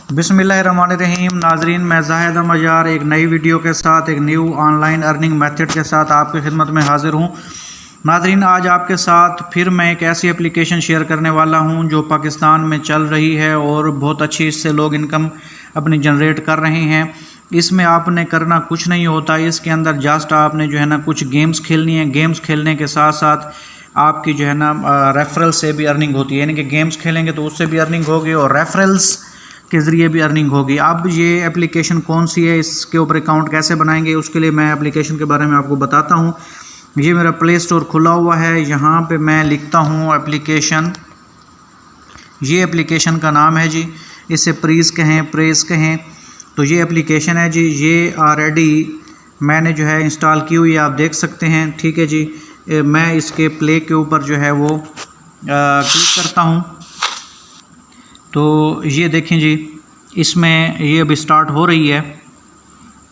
बिस्मिल्लाहिर्रहमानिर्रहीम। नाजरीन, मैं जाहिद अहमद एक नई वीडियो के साथ एक न्यू ऑनलाइन अर्निंग मेथड के साथ आपकी खिदमत में हाजिर हूँ। नाजरीन, आज आपके साथ फिर मैं एक ऐसी एप्लीकेशन शेयर करने वाला हूँ जो पाकिस्तान में चल रही है और बहुत अच्छी इससे लोग इनकम अपनी जनरेट कर रहे हैं। इसमें आपने करना कुछ नहीं होता, इसके अंदर जस्ट आपने जो है ना कुछ गेम्स खेलनी है। गेम्स खेलने के साथ साथ आपकी जो है ना रेफरल से भी अर्निंग होती है, यानी कि गेम्स खेलेंगे तो उससे भी अर्निंग होगी और रेफरल्स के ज़रिए भी अर्निंग होगी। अब ये एप्लीकेशन कौन सी है, इसके ऊपर अकाउंट कैसे बनाएंगे, उसके लिए मैं एप्लीकेशन के बारे में आपको बताता हूँ। ये मेरा प्ले स्टोर खुला हुआ है, यहाँ पे मैं लिखता हूँ एप्लीकेशन। ये एप्लीकेशन का नाम है जी, इसे प्रेस कहें तो ये एप्लीकेशन है जी। ये ऑलरेडी मैंने जो है इंस्टॉल की हुई है, आप देख सकते हैं। ठीक है जी, मैं इसके प्ले के ऊपर जो है वो क्लिक करता हूँ तो ये देखें जी, इसमें ये अभी स्टार्ट हो रही है।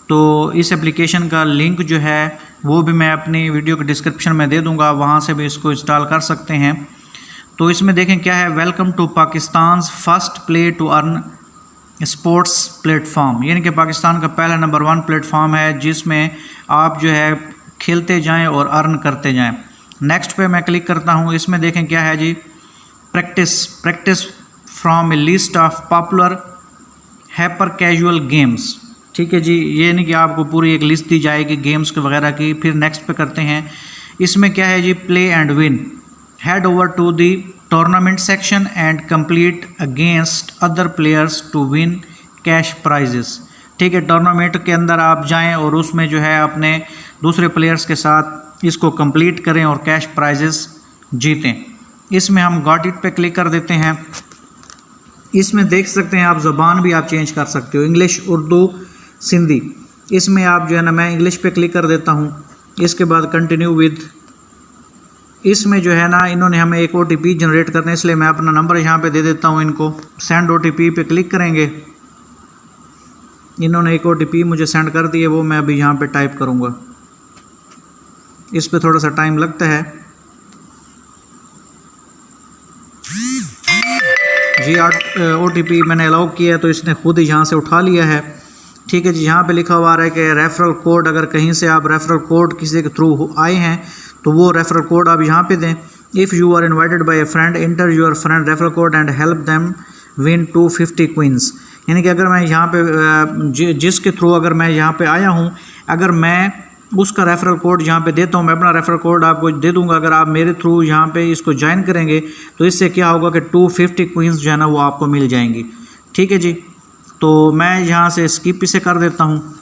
तो इस एप्लीकेशन का लिंक जो है वो भी मैं अपनी वीडियो के डिस्क्रिप्शन में दे दूंगा, वहाँ से भी इसको इंस्टॉल कर सकते हैं। तो इसमें देखें क्या है, welcome to Pakistan first play to earn sports platform, यानी कि पाकिस्तान का पहला नंबर 1 प्लेटफॉर्म है जिसमें आप जो है खेलते जाएं और अर्न करते जाएं। नेक्स्ट पे मैं क्लिक करता हूं। इसमें देखें क्या है जी, practise from a list of popular hyper casual games. ठीक है जी, ये नहीं कि आपको पूरी एक लिस्ट दी जाएगी गेम्स के वगैरह की। फिर नेक्स्ट पे करते हैं। इसमें क्या है जी, play and win, head over to the tournament section and complete against other players to win cash prizes. ठीक है, टूर्नामेंट के अंदर आप जाएं और उसमें जो है अपने दूसरे प्लेयर्स के साथ इसको कंप्लीट करें और कैश प्राइजेस जीतें। इसमें हम गॉट इट पे क्लिक कर देते हैं। इसमें देख सकते हैं आप ज़बान भी आप चेंज कर सकते हो, इंग्लिश, उर्दू, सिंधी। इसमें आप जो है ना, मैं इंग्लिश पे क्लिक कर देता हूँ। इसके बाद कंटिन्यू विद, इसमें जो है ना इन्होंने हमें एक OTP जनरेट करना है, इसलिए मैं अपना नंबर यहाँ पे दे देता हूँ इनको। सेंड OTP पे क्लिक करेंगे। इन्होंने एक OTP मुझे सेंड कर दिए, वो मैं अभी यहाँ पे टाइप करूँगा। इस पे थोड़ा सा टाइम लगता है। जी OTP मैंने अलाउ किया है तो इसने खुद ही यहाँ से उठा लिया है। ठीक है जी, यहाँ पे लिखा हुआ है कि रेफरल कोड, अगर कहीं से आप रेफरल कोड किसी के थ्रू आए हैं तो वो रेफरल कोड आप यहाँ पे दें। If you are invited by a friend, enter your friend referral code and help them win 250 coins. यानी कि अगर मैं यहाँ पे जिसके थ्रू अगर मैं यहाँ पे आया हूँ, अगर मैं उसका रेफरल कोड यहाँ पे देता हूँ, मैं अपना रेफरल कोड आपको दे दूँगा। अगर आप मेरे थ्रू यहाँ पे इसको ज्वाइन करेंगे तो इससे क्या होगा कि 250 क्वींस जो है ना वो आपको मिल जाएंगी। ठीक है जी, तो मैं यहाँ से स्किप इसे कर देता हूँ।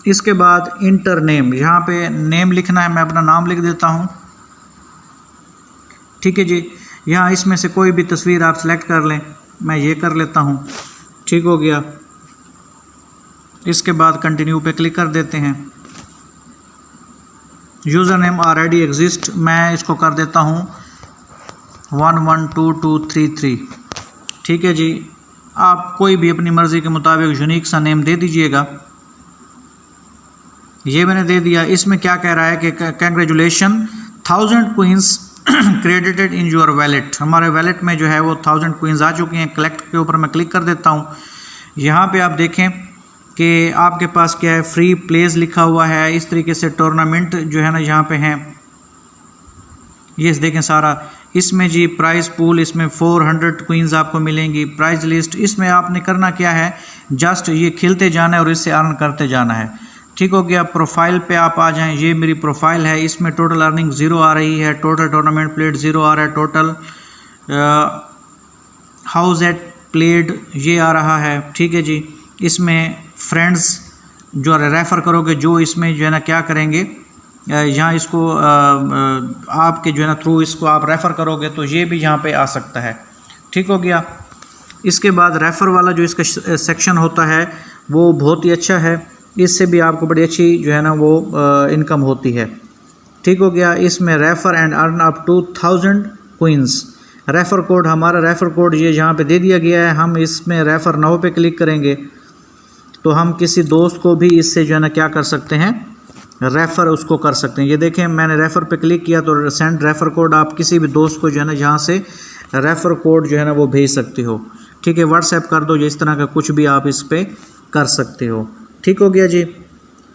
इसके बाद इंटर नेम, यहाँ पे नेम लिखना है, मैं अपना नाम लिख देता हूँ। ठीक है जी, यहाँ इसमें से कोई भी तस्वीर आप सेलेक्ट कर लें, मैं ये कर लेता हूँ। ठीक हो गया। इसके बाद कंटिन्यू पे क्लिक कर देते हैं। यूज़र नेम ऑलरेडी एग्जिस्ट, मैं इसको कर देता हूँ 112233। ठीक है जी, आप कोई भी अपनी मर्ज़ी के मुताबिक यूनिक सा नेम दे दीजिएगा। ये मैंने दे दिया। इसमें क्या कह रहा है कि congratulation 1000 coins credited in your wallet, हमारे वैलेट में जो है वो 1000 क्वींस आ चुकी हैं। कलेक्ट के ऊपर मैं क्लिक कर देता हूँ। यहाँ पे आप देखें कि आपके पास क्या है, फ्री प्लेस लिखा हुआ है। इस तरीके से टूर्नामेंट जो है ना यहाँ पे हैं, ये देखें सारा। इसमें जी प्राइस पूल, इसमें 400 क्वींस आपको मिलेंगी। प्राइस लिस्ट, इसमें आपने करना क्या है, जस्ट ये खेलते जाना है और इससे अर्न करते जाना है। ठीक हो गया। प्रोफाइल पे आप आ जाएं, ये मेरी प्रोफाइल है। इसमें टोटल अर्निंग 0 आ रही है, टोटल टूर्नामेंट प्लेड 0 आ रहा है, टोटल हाउस एट प्लेड ये आ रहा है। ठीक है जी, इसमें फ्रेंड्स जो रेफ़र करोगे, जो इसमें जो है ना क्या करेंगे, यहाँ इसको आपके जो है ना थ्रू इसको आप रेफ़र करोगे तो ये भी यहाँ पे आ सकता है। ठीक हो गया। इसके बाद रेफ़र वाला जो इसका सेक्शन होता है वो बहुत ही अच्छा है, इससे भी आपको बड़ी अच्छी जो है ना वो इनकम होती है। ठीक हो गया। इसमें refer and earn up to 1000 coins. Refer code, हमारा रेफ़र कोड ये यहाँ पे दे दिया गया है। हम इसमें रेफ़र नाउ पे क्लिक करेंगे तो हम किसी दोस्त को भी इससे जो है ना क्या कर सकते हैं, रेफ़र उसको कर सकते हैं। ये देखें, मैंने रेफ़र पे क्लिक किया तो सेंड रेफ़र कोड, आप किसी भी दोस्त को जो है ना यहाँ से रेफ़र कोड जो है ना वो भेज सकते हो। ठीक है, व्हाट्सएप कर दो, इस तरह का कुछ भी आप इस पर कर सकते हो। ठीक हो गया जी।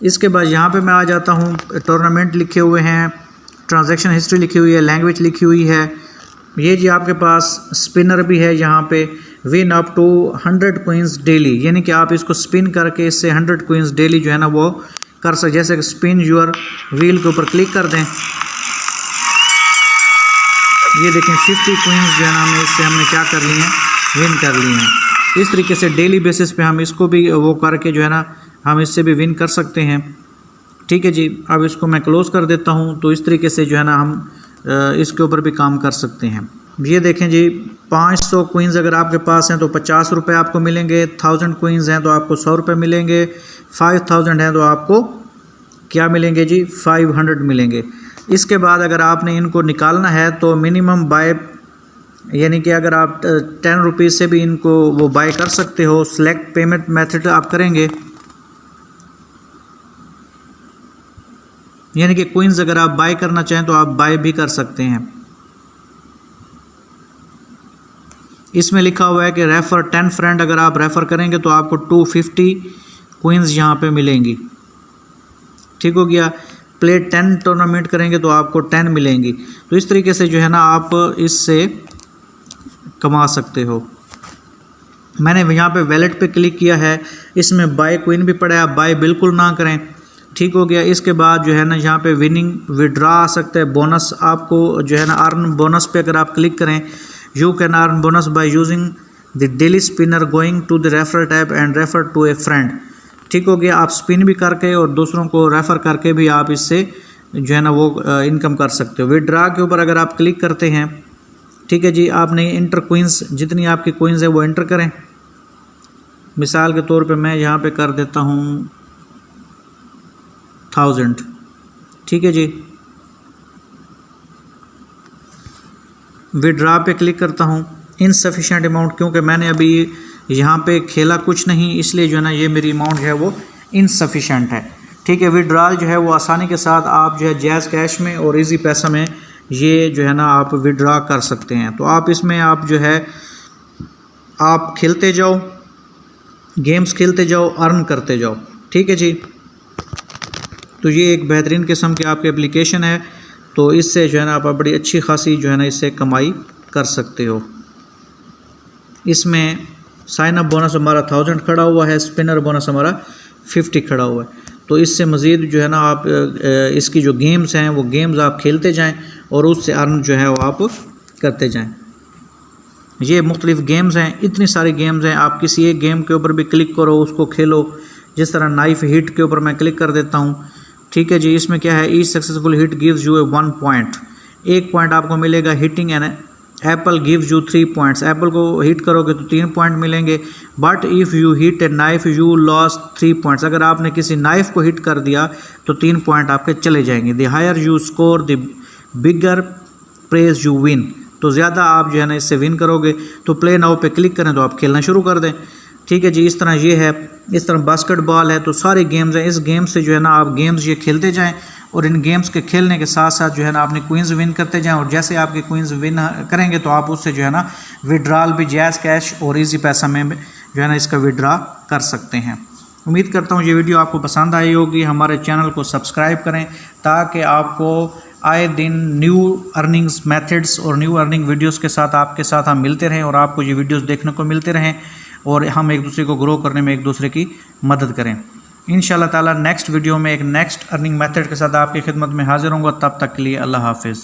इसके बाद यहाँ पे मैं आ जाता हूँ, टूर्नामेंट लिखे हुए हैं, ट्रांजैक्शन हिस्ट्री लिखी हुई है, लैंग्वेज लिखी हुई है। ये जी आपके पास स्पिनर भी है यहाँ पे, win up to 100 coins daily, यानी कि आप इसको स्पिन करके इससे 100 कोइंस डेली जो है ना वो कर सकते। जैसे कि स्पिन योर व्हील के ऊपर क्लिक कर दें, ये देखें 50 कोइंस जो है ना हमें इससे हमने क्या कर लिए हैं, विन कर लिए हैं। इस तरीके से डेली बेसिस पे हम इसको भी वो करके जो है ना हम इससे भी विन कर सकते हैं। ठीक है जी। अब इसको मैं क्लोज़ कर देता हूँ। तो इस तरीके से जो है ना हम इसके ऊपर भी काम कर सकते हैं। ये देखें जी, 500 कोइंस अगर आपके पास हैं तो 50 रुपये आपको मिलेंगे, 1000 कोइंस हैं तो आपको 100 रुपये मिलेंगे, 5000 हैं तो आपको क्या मिलेंगे जी, 500 मिलेंगे। इसके बाद अगर आपने इनको निकालना है तो मिनिमम बाय, यानी कि अगर आप 10 रुपीज़ से भी इनको वो बाय कर सकते हो। सेलेक्ट पेमेंट मेथड आप करेंगे, यानी कि कोइंस अगर आप बाय करना चाहें तो आप बाय भी कर सकते हैं। इसमें लिखा हुआ है कि रेफ़र 10 फ्रेंड, अगर आप रेफ़र करेंगे तो आपको 250 कोइंस यहाँ पे मिलेंगी। ठीक हो गया। प्ले 10 टूर्नामेंट करेंगे तो आपको 10 मिलेंगी। तो इस तरीके से जो है ना आप इससे कमा सकते हो। मैंने यहाँ पे वैलेट पे क्लिक किया है, इसमें बाय कोइन भी पड़ा है, आप बाय बिल्कुल ना करें। ठीक हो गया। इसके बाद जो है ना यहाँ पे विनिंग विड्रा आ सकता है, बोनस आपको जो है ना अर्न बोनस पे अगर आप क्लिक करें, you can earn bonus by using the daily spinner going to the refer tab and refer to a friend. ठीक हो गया। आप स्पिन भी करके और दूसरों को रेफ़र करके भी आप इससे जो है ना वो इनकम कर सकते हो। विड्रा के ऊपर अगर आप क्लिक करते हैं, ठीक है जी, आपने इंटर कोइंस, जितनी आपकी कोइंस है वो इंटर करें। मिसाल के तौर पे मैं यहाँ पे कर देता हूँ 1000। ठीक है जी। विड्रा पे क्लिक करता हूँ, इनसफिशिएंट अमाउंट, क्योंकि मैंने अभी यहाँ पे खेला कुछ नहीं, इसलिए जो है ना ये मेरी अमाउंट जो है वो इनसफिशिएंट है। ठीक है। विड्रॉल जो है वो आसानी के साथ आप जो है जैज़ कैश में और इजी पैसा में ये जो है ना आप विड्रॉ कर सकते हैं। तो आप इसमें आप जो है आप खेलते जाओ, गेम्स खेलते जाओ, अर्न करते जाओ। ठीक है जी। तो ये एक बेहतरीन किस्म की आपकी एप्लीकेशन है। तो इससे जो है ना आप बड़ी अच्छी खासी जो है ना इससे कमाई कर सकते हो। इसमें साइन अप बोनस हमारा 1000 खड़ा हुआ है, स्पिनर बोनस हमारा 50 खड़ा हुआ है। तो इससे मज़ीद जो है ना आप इसकी जो गेम्स हैं वो गेम्स आप खेलते जाएं और उससे अर्न जो है वो आप करते जाएं। ये मुख्तलिफ़ गेम्स हैं, इतनी सारी गेम्स हैं, आप किसी एक गेम के ऊपर भी क्लिक करो, उसको खेलो। जिस तरह नाइफ हिट के ऊपर मैं क्लिक कर देता हूँ। ठीक है जी। इसमें क्या है, each successful hit gives you a 1 point, 1 point आपको मिलेगा। Hitting an apple gives you 3 points, apple को हिट करोगे तो 3 पॉइंट मिलेंगे। But if you hit a knife you lose 3 points, अगर आपने किसी नाइफ को हिट कर दिया तो 3 पॉइंट आपके चले जाएंगे। The higher you score the bigger prize you win, तो ज़्यादा आप जो है ना इससे विन करोगे। तो प्ले नाउ पे क्लिक करें तो आप खेलना शुरू कर दें। ठीक है जी। इस तरह ये है, इस तरह बास्केटबॉल है, तो सारे गेम्स हैं। इस गेम से जो है ना आप गेम्स ये खेलते जाएं और इन गेम्स के खेलने के साथ साथ जो है ना अपने क्वींस विन करते जाएं। और जैसे आपके क्वींस विन करेंगे तो आप उससे जो है ना विड्रॉल भी जैज़ कैश और इजी पैसा में जो है ना इसका विड्रॉ कर सकते हैं। उम्मीद करता हूँ ये वीडियो आपको पसंद आई होगी। हमारे चैनल को सब्सक्राइब करें ताकि आपको आए दिन न्यू अर्निंग्स मेथड्स और न्यू अर्निंग वीडियोस के साथ आपके साथ हम मिलते रहें और आपको ये वीडियोस देखने को मिलते रहें और हम एक दूसरे को ग्रो करने में एक दूसरे की मदद करें। इंशाल्लाह ताला नेक्स्ट वीडियो में एक नेक्स्ट अर्निंग मेथड के साथ आपकी खिदमत में हाजिर होंगे। तब तक के लिए अल्लाह हाफिज़।